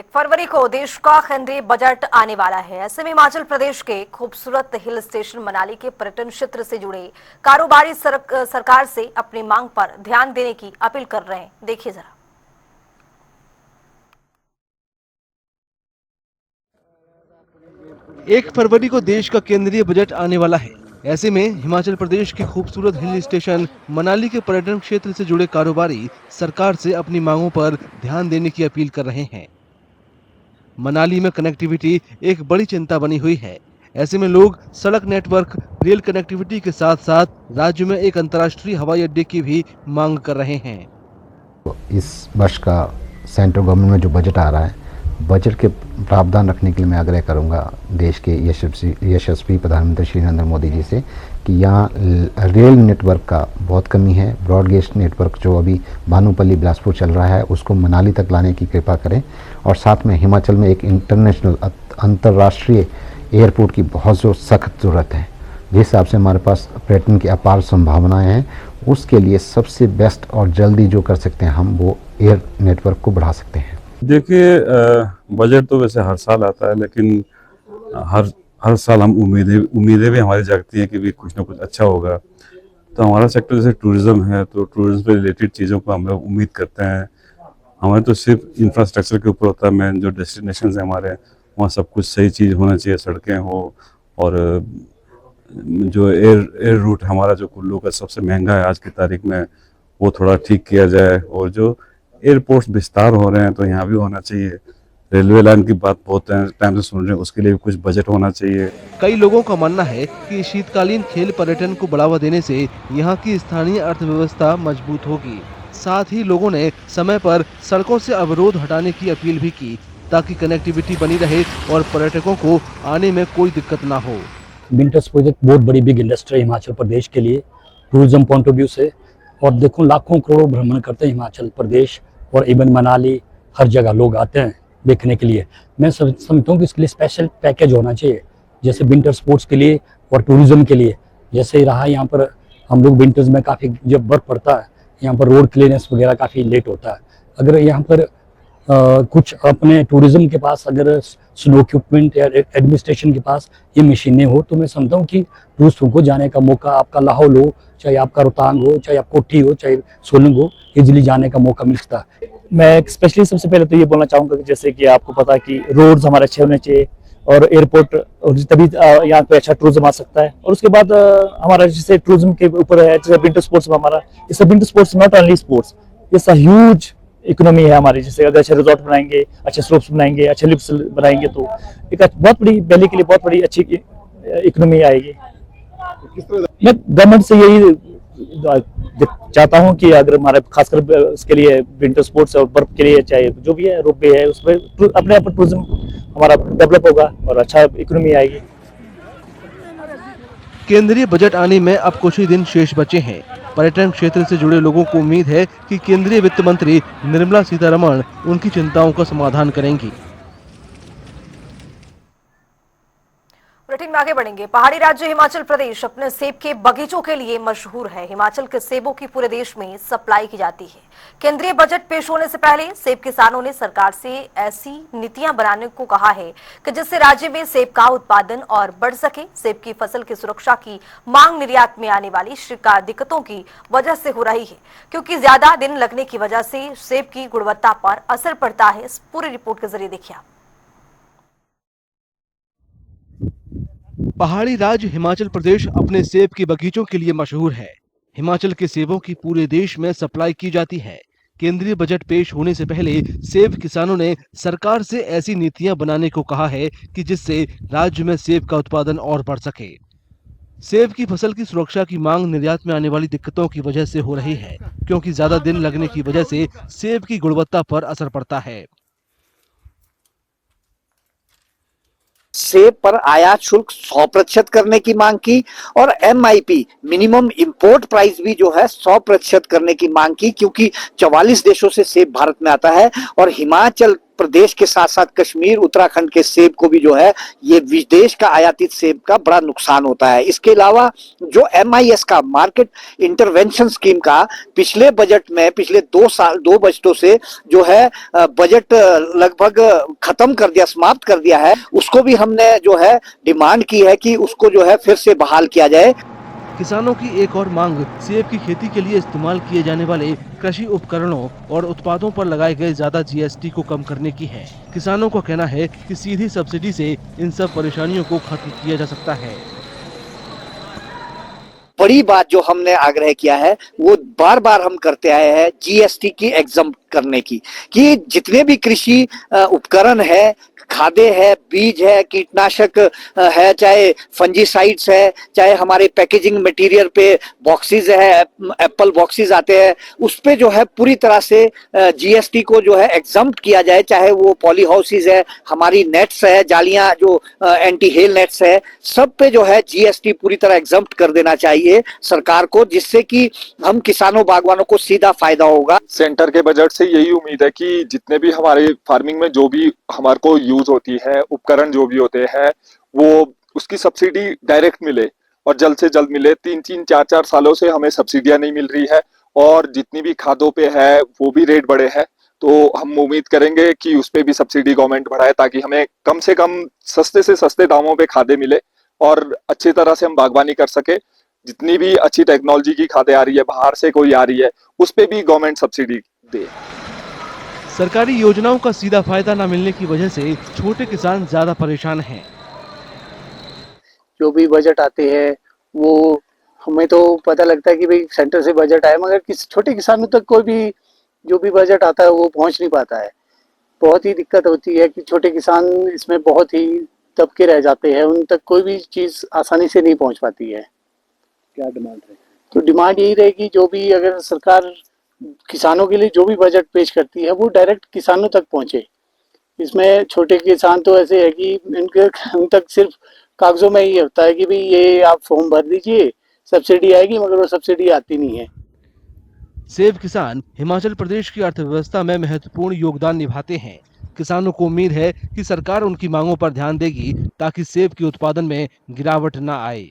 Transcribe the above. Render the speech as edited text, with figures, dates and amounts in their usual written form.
फरवरी को देश का केंद्रीय बजट आने वाला है। ऐसे में हिमाचल प्रदेश के खूबसूरत हिल स्टेशन मनाली के पर्यटन क्षेत्र से जुड़े कारोबारी सरकार से अपनी मांग पर ध्यान देने की अपील कर रहे हैं। देखिए जरा। 1 फरवरी को देश का केंद्रीय बजट आने वाला है। ऐसे में हिमाचल प्रदेश के खूबसूरत हिल स्टेशन मनाली के पर्यटन क्षेत्र से जुड़े कारोबारी सरकार से अपनी मांगों पर ध्यान देने की अपील कर रहे हैं। मनाली में कनेक्टिविटी एक बड़ी चिंता बनी हुई है। ऐसे में लोग सड़क नेटवर्क, रेल कनेक्टिविटी के साथ साथ राज्य में एक अंतर्राष्ट्रीय हवाई अड्डे की भी मांग कर रहे हैं। इस वर्ष का सेंट्रल गवर्नमेंट में जो बजट आ रहा है, बजट के प्रावधान रखने के लिए मैं आग्रह करूंगा देश के यशस्वी प्रधानमंत्री श्री नरेंद्र मोदी जी से कि यहाँ रेल नेटवर्क का बहुत कमी है। ब्रॉडगेज नेटवर्क जो अभी भानुपल्ली बिलासपुर चल रहा है उसको मनाली तक लाने की कृपा करें, और साथ में हिमाचल में एक इंटरनेशनल अंतर्राष्ट्रीय एयरपोर्ट की बहुत जो सख्त ज़रूरत है। जिस हिसाब से हमारे पास पर्यटन की अपार संभावनाएं हैं, उसके लिए सबसे बेस्ट और जल्दी जो कर सकते हैं हम वो एयर नेटवर्क को बढ़ा सकते हैं। देखिए, बजट तो वैसे हर साल आता है, लेकिन हर साल हम उम्मीदें भी हमारी जागती हैं कि भी कुछ ना कुछ अच्छा होगा। तो हमारा सेक्टर जैसे टूरिज्म है, तो टूरिज्म से रिलेटेड चीज़ों को हम लोग उम्मीद करते हैं। हमारे तो सिर्फ इंफ्रास्ट्रक्चर के ऊपर होता है, मेन जो डेस्टिनेशन है हमारे, वहाँ सब कुछ सही चीज़ होना चाहिए, सड़कें हो, और जो एयर रूट हमारा जो कुल्लू का सबसे महंगा है आज की तारीख में, वो थोड़ा ठीक किया जाए। और जो एयरपोर्ट्स विस्तार हो रहे हैं तो यहाँ भी होना चाहिए। रेलवे लाइन की बात बहुत टाइम से सुन रहे हैं, उसके लिए भी कुछ बजट होना चाहिए। कई लोगों का मानना है कि शीतकालीन खेल पर्यटन को बढ़ावा देने से यहाँ की स्थानीय अर्थव्यवस्था मजबूत होगी। साथ ही लोगों ने समय पर सड़कों से अवरोध हटाने की अपील भी की ताकि कनेक्टिविटी बनी रहे और पर्यटकों को आने में कोई दिक्कत ना हो। विंटर्स प्रोजेक्ट बहुत बड़ी बिग इंडस्ट्री है हिमाचल प्रदेश के लिए टूरिज्म पॉइंट ऑफ व्यू से, और देखो लाखों करोड़ों भ्रमण करते हैं हिमाचल प्रदेश और इवन मनाली, हर जगह लोग आते हैं देखने के लिए। मैं समझता हूँ कि इसके लिए स्पेशल पैकेज होना चाहिए, जैसे विंटर स्पोर्ट्स के लिए और टूरिज्म के लिए। जैसे रहा यहाँ पर हम लोग विंटर्स में काफ़ी जब बर्फ पड़ता है यहाँ पर रोड क्लीनेस वगैरह काफ़ी लेट होता है। अगर यहाँ पर कुछ अपने टूरिज्म के पास अगर स्नो इक्विपमेंट या एडमिनिस्ट्रेशन के पास ये मशीनें हो, तो मैं समझता हूँ कि टूरिस्टों को जाने का मौका, आपका लाहौल हो, चाहे आपका रोहतांग हो, चाहे आप कोठी हो, चाहे सोलंग हो, इजीली जाने का मौका मिलता है। मैं स्पेशली सबसे पहले तो ये बोलना चाहूँगा कि जैसे कि आपको पता है कि रोड्स हमारे अच्छे होने चाहिए और एयरपोर्ट, और तभी यहाँ पे अच्छा टूरिज्म आ सकता है। और उसके बाद हमारा जैसे टूरिज्म के ऊपर है, जैसे विंटर स्पोर्ट्स में हमारा, इस winter sports not only sports, ये ह्यूज इकोनॉमी है हमारी। जैसे अगर अच्छे रिजॉर्ट बनाएंगे, अच्छे स्लोप्स बनाएंगे, अच्छे लिफ्ट्स बनाएंगे, तो एक बहुत बड़ी वैली के लिए बहुत बड़ी अच्छी इकोनॉमी आएगी। मैं गवर्नमेंट से यही चाहता हूं कि अगर हमारे खासकर इसके लिए विंटर स्पोर्ट्स और बर्फ के लिए चाहे जो भी है, रोपवे है, उसमें अपने आप टूरिज्म हमारा डेवलप होगा और अच्छा इकोनॉमी आएगी। केंद्रीय बजट आने में अब कुछ ही दिन शेष बचे हैं। पर्यटन क्षेत्र से जुड़े लोगों को उम्मीद है कि केंद्रीय वित्त मंत्री निर्मला सीतारमण उनकी चिंताओं का समाधान करेंगी। बुलेटिन में आगे बढ़ेंगे। पहाड़ी राज्य हिमाचल प्रदेश अपने सेब के बगीचों के लिए मशहूर है। हिमाचल के सेबों की पूरे देश में सप्लाई की जाती है। केंद्रीय बजट पेश होने से पहले सेब किसानों ने सरकार से ऐसी नीतियां बनाने को कहा है कि जिससे राज्य में सेब का उत्पादन और बढ़ सके। सेब की फसल की सुरक्षा की मांग निर्यात में आने वाली शिकार दिक्कतों की वजह से हो रही है, क्योंकि ज्यादा दिन लगने की वजह से सेब की गुणवत्ता पर असर पड़ता है। इस पूरी रिपोर्ट के जरिए देखिए। पहाड़ी राज्य हिमाचल प्रदेश अपने सेब के बगीचों के लिए मशहूर है। हिमाचल के सेबों की पूरे देश में सप्लाई की जाती है। केंद्रीय बजट पेश होने से पहले सेब किसानों ने सरकार से ऐसी नीतियां बनाने को कहा है कि जिससे राज्य में सेब का उत्पादन और बढ़ सके। सेब की फसल की सुरक्षा की मांग निर्यात में आने वाली दिक्कतों की वजह से हो रही है, क्योंकि ज्यादा दिन लगने की वजह से सेब की गुणवत्ता पर असर पड़ता है। सेब पर आयात शुल्क 100% करने की मांग की, और MIP मिनिमम इंपोर्ट प्राइस भी जो है 100% करने की मांग की, क्योंकि 44 देशों से सेब भारत में आता है और हिमाचल प्रदेश के साथ साथ कश्मीर उत्तराखंड के सेब को भी जो है ये विदेश का आयातित सेब का बड़ा नुकसान होता है। इसके अलावा जो MIS का मार्केट इंटरवेंशन स्कीम का पिछले बजट में पिछले 2 बजटों से जो है बजट लगभग खत्म कर दिया, समाप्त कर दिया है, उसको भी हमने जो है डिमांड की है कि उसको जो है फिर से बहाल किया जाए। किसानों की एक और मांग सेब की खेती के लिए इस्तेमाल किए जाने वाले कृषि उपकरणों और उत्पादों पर लगाए गए ज्यादा GST को कम करने की है। किसानों का कहना है कि सीधी सब्सिडी से इन सब परेशानियों को खत्म किया जा सकता है। बड़ी बात जो हमने आग्रह किया है वो बार बार हम करते आए हैं GST की एग्जम्प्ट करने की, कि जितने भी कृषि उपकरण है, खादें है, बीज है, कीटनाशक है, चाहे फंजीसाइड्स है, चाहे हमारे पैकेजिंग मटेरियल पे बॉक्सेस है, एप्पल बॉक्सेस आते हैं, उस पे जो है पूरी तरह से GST को जो है एग्जम्प्ट किया जाए। चाहे वो पॉली हाउसेस है, हमारी नेट्स है, जालियां जो एंटी हेल नेट्स है, सब पे जो है GST पूरी तरह एग्जम्प्ट कर देना चाहिए सरकार को, जिससे कि हम किसानों बागवानों को सीधा फायदा होगा। सेंटर के बजट से यही उम्मीद है कि जितने भी हमारे फार्मिंग में जो भी हमारे को यूज होती है, उपकरण जो भी होते हैं, वो उसकी सब्सिडी डायरेक्ट मिले और जल्द से जल्द मिले। 3-3, 4-4 सालों से हमें सब्सिडियां नहीं मिल रही है और जितनी भी खादों पे है वो भी रेट बढ़े हैं, तो हम उम्मीद करेंगे कि उस पे भी सब्सिडी गवर्नमेंट बढ़ाए ताकि हमें कम से कम सस्ते से सस्ते दामों पे खादें मिले और अच्छी तरह से हम बागवानी कर सके। जितनी भी अच्छी टेक्नोलॉजी की खादें आ रही है, बाहर से कोई आ रही है, उस पे भी गवर्नमेंट सब्सिडी दे। सरकारी योजनाओं का सीधा फायदा न मिलने की वजह से छोटे किसान ज्यादा परेशान हैं। जो भी बजट आते हैं वो हमें तो पता लगता है कि भाई सेंटर से बजट आए, मगर छोटे किसानों तक कोई भी जो भी बजट आता है वो पहुंच नहीं पाता है। बहुत ही दिक्कत होती है कि छोटे किसान इसमें बहुत ही दबके रह जाते हैं, उन तक कोई भी चीज़ आसानी से नहीं पहुंच पाती है। क्या डिमांड है? तो डिमांड यही रहेगी, जो भी अगर सरकार किसानों के लिए जो भी बजट पेश करती है वो डायरेक्ट किसानों तक पहुंचे। इसमें छोटे किसान तो ऐसे है कि उन तक सिर्फ कागजों में ही होता है कि भाई ये आप फॉर्म भर दीजिए, सब्सिडी आएगी, मगर वो सब्सिडी आती नहीं है। सेब किसान हिमाचल प्रदेश की अर्थव्यवस्था में महत्वपूर्ण योगदान निभाते हैं। किसानों को उम्मीद है कि सरकार उनकी मांगों पर ध्यान देगी ताकि सेब के उत्पादन में गिरावट न आए।